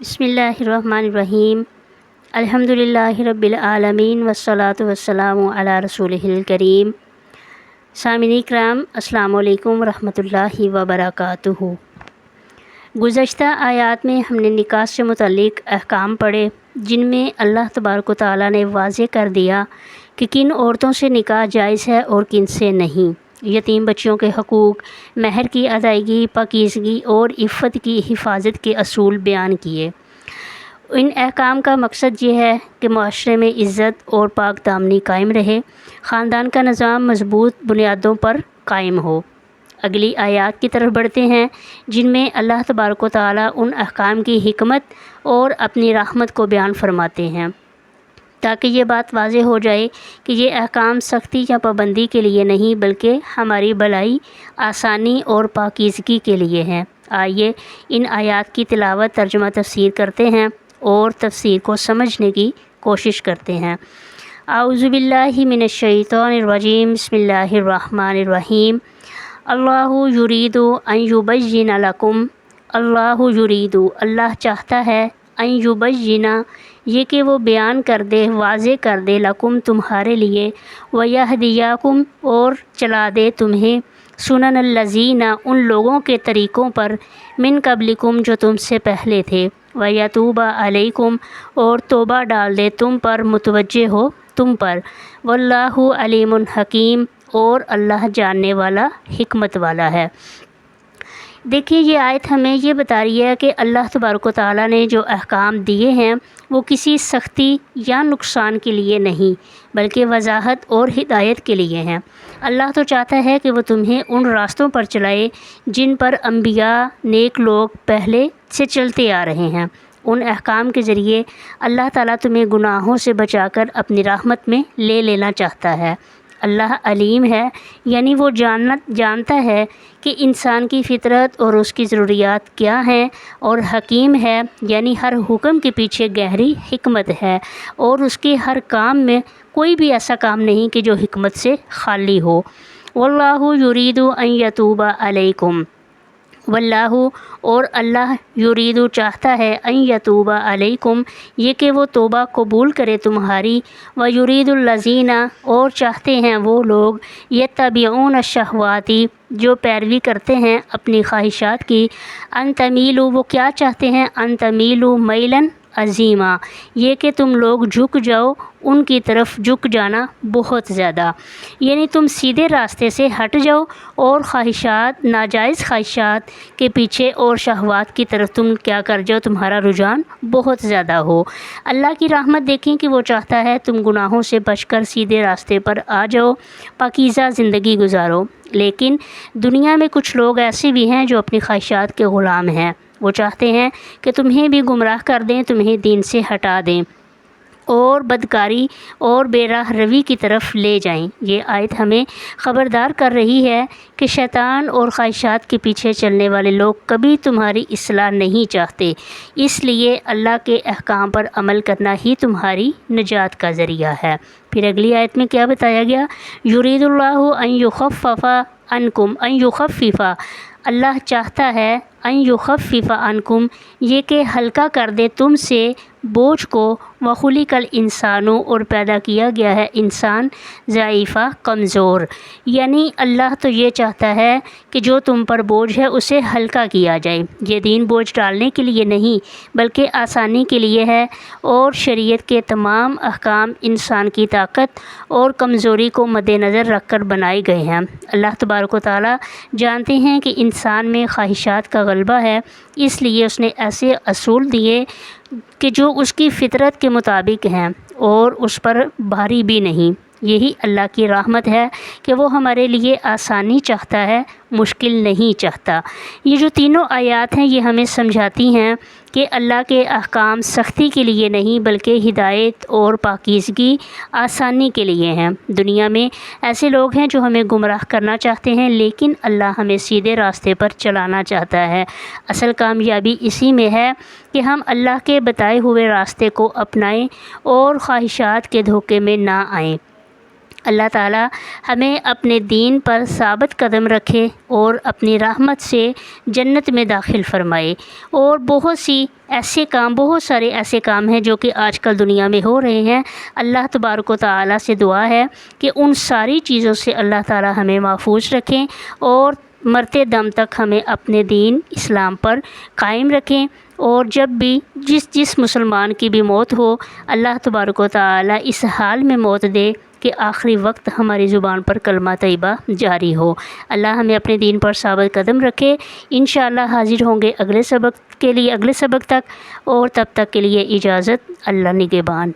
بسم اللہ الرحمن الرحیم۔ الحمدللہ رب العالمین والصلاة والسلام علی رسولہ الکریم۔ سامعین کرام، السلام علیکم ورحمۃ اللہ وبرکاتہ۔ گزشتہ آیات میں ہم نے نکاح سے متعلق احکام پڑھے، جن میں اللہ تبارک و تعالیٰ نے واضح کر دیا کہ کن عورتوں سے نکاح جائز ہے اور کن سے نہیں۔ یتیم بچیوں کے حقوق، مہر کی ادائیگی، پاکیزگی اور عفت کی حفاظت کے اصول بیان کیے۔ ان احکام کا مقصد یہ ہے کہ معاشرے میں عزت اور پاک دامنی قائم رہے، خاندان کا نظام مضبوط بنیادوں پر قائم ہو۔ اگلی آیات کی طرف بڑھتے ہیں، جن میں اللہ تبارک و تعالیٰ ان احکام کی حکمت اور اپنی رحمت کو بیان فرماتے ہیں، تاکہ یہ بات واضح ہو جائے کہ یہ احکام سختی یا پابندی کے لیے نہیں بلکہ ہماری بھلائی، آسانی اور پاکیزگی کے لیے ہیں۔ آئیے ان آیات کی تلاوت، ترجمہ تفسیر کرتے ہیں اور تفسیر کو سمجھنے کی کوشش کرتے ہیں۔ اعوذ باللہ من الشیطان الرجیم، بسم اللہ الرحمن الرحیم۔ اللہ یرید ان یبین لکم، اللہ یرید، اللہ چاہتا ہے، ان یبین، یہ کہ وہ بیان کر دے، واضح کر دے، لکم تمہارے لیے، ویہدیکم اور چلا دے تمہیں، سنن الذین ان لوگوں کے طریقوں پر، من قبلکم جو تم سے پہلے تھے، ویتوب علیکم اور توبہ ڈال دے تم پر، متوجہ ہو تم پر، واللہ علیم حکیم اور اللہ جاننے والا، حکمت والا ہے۔ دیکھیے، یہ آیت ہمیں یہ بتا رہی ہے کہ اللہ تبارک و تعالیٰ نے جو احکام دیے ہیں وہ کسی سختی یا نقصان کے لیے نہیں بلکہ وضاحت اور ہدایت کے لیے ہیں۔ اللہ تو چاہتا ہے کہ وہ تمہیں ان راستوں پر چلائے جن پر انبیاء، نیک لوگ پہلے سے چلتے آ رہے ہیں۔ ان احکام کے ذریعے اللہ تعالیٰ تمہیں گناہوں سے بچا کر اپنی رحمت میں لے لینا چاہتا ہے۔ اللہ علیم ہے، یعنی وہ جانتا ہے کہ انسان کی فطرت اور اس کی ضروریات کیا ہیں، اور حکیم ہے، یعنی ہر حکم کے پیچھے گہری حکمت ہے، اور اس کے ہر کام میں کوئی بھی ایسا کام نہیں کہ جو حکمت سے خالی ہو۔ واللہ یرید ان یتوب علیکم، واللہ اور اللہ یرید چاہتا ہے، ان یتوب علیکم یہ کہ وہ توبہ قبول کرے تمہاری، ویرید الذین اور چاہتے ہیں وہ لوگ، یتبعون الشہوات جو پیروی کرتے ہیں اپنی خواہشات کی، ان تمیلوا وہ کیا چاہتے ہیں، ان تمیلوا میلا عظیما یہ کہ تم لوگ جھک جاؤ، ان کی طرف جھک جانا بہت زیادہ، یعنی تم سیدھے راستے سے ہٹ جاؤ اور خواہشات، ناجائز خواہشات کے پیچھے اور شہوات کی طرف تم کیا کر جاؤ، تمہارا رجحان بہت زیادہ ہو۔ اللہ کی رحمت دیکھیں کہ وہ چاہتا ہے تم گناہوں سے بچ کر سیدھے راستے پر آ جاؤ، پاکیزہ زندگی گزارو۔ لیکن دنیا میں کچھ لوگ ایسے بھی ہیں جو اپنی خواہشات کے غلام ہیں، وہ چاہتے ہیں کہ تمہیں بھی گمراہ کر دیں، تمہیں دین سے ہٹا دیں اور بدکاری اور بے راہ روی کی طرف لے جائیں۔ یہ آیت ہمیں خبردار کر رہی ہے کہ شیطان اور خواہشات کے پیچھے چلنے والے لوگ کبھی تمہاری اصلاح نہیں چاہتے، اس لیے اللہ کے احکام پر عمل کرنا ہی تمہاری نجات کا ذریعہ ہے۔ پھر اگلی آیت میں کیا بتایا گیا، یرید اللہ ان یخفف عنکم، ان یخفف اللہ چاہتا ہے، ان یخفف عنکم یہ کہ ہلکا کر دے تم سے بوجھ کو، وخلق الانسان اور پیدا کیا گیا ہے انسان ضعیفہ، کمزور، یعنی اللہ تو یہ چاہتا ہے کہ جو تم پر بوجھ ہے اسے ہلکا کیا جائے۔ یہ دین بوجھ ڈالنے کے لیے نہیں بلکہ آسانی کے لیے ہے، اور شریعت کے تمام احکام انسان کی طاقت اور کمزوری کو مد نظر رکھ کر بنائے گئے ہیں۔ اللہ تبارک و تعالیٰ جانتے ہیں کہ انسان میں خواہشات کا غلبہ ہے، اس لیے اس نے ایسے اصول دیے کہ جو اس کی فطرت کے مطابق ہیں اور اس پر بھاری بھی نہیں۔ یہی اللہ کی رحمت ہے کہ وہ ہمارے لیے آسانی چاہتا ہے، مشکل نہیں چاہتا۔ یہ جو تینوں آیات ہیں یہ ہمیں سمجھاتی ہیں کہ اللہ کے احکام سختی کے لیے نہیں بلکہ ہدایت اور پاکیزگی، آسانی کے لیے ہیں۔ دنیا میں ایسے لوگ ہیں جو ہمیں گمراہ کرنا چاہتے ہیں، لیکن اللہ ہمیں سیدھے راستے پر چلانا چاہتا ہے۔ اصل کامیابی اسی میں ہے کہ ہم اللہ کے بتائے ہوئے راستے کو اپنائیں اور خواہشات کے دھوکے میں نہ آئیں۔ اللہ تعالی ہمیں اپنے دین پر ثابت قدم رکھے اور اپنی رحمت سے جنت میں داخل فرمائے۔ اور بہت سارے ایسے کام ہیں جو کہ آج کل دنیا میں ہو رہے ہیں، اللہ تبارک و تعالی سے دعا ہے کہ ان ساری چیزوں سے اللہ تعالی ہمیں محفوظ رکھیں اور مرتے دم تک ہمیں اپنے دین اسلام پر قائم رکھیں۔ اور جب بھی جس مسلمان کی بھی موت ہو، اللہ تبارک و تعالی اس حال میں موت دے کہ آخری وقت ہماری زبان پر کلمہ طیبہ جاری ہو۔ اللہ ہمیں اپنے دین پر ثابت قدم رکھے۔ انشاءاللہ حاضر ہوں گے اگلے سبق تک، اور تب تک کے لیے اجازت، اللہ نگہبان۔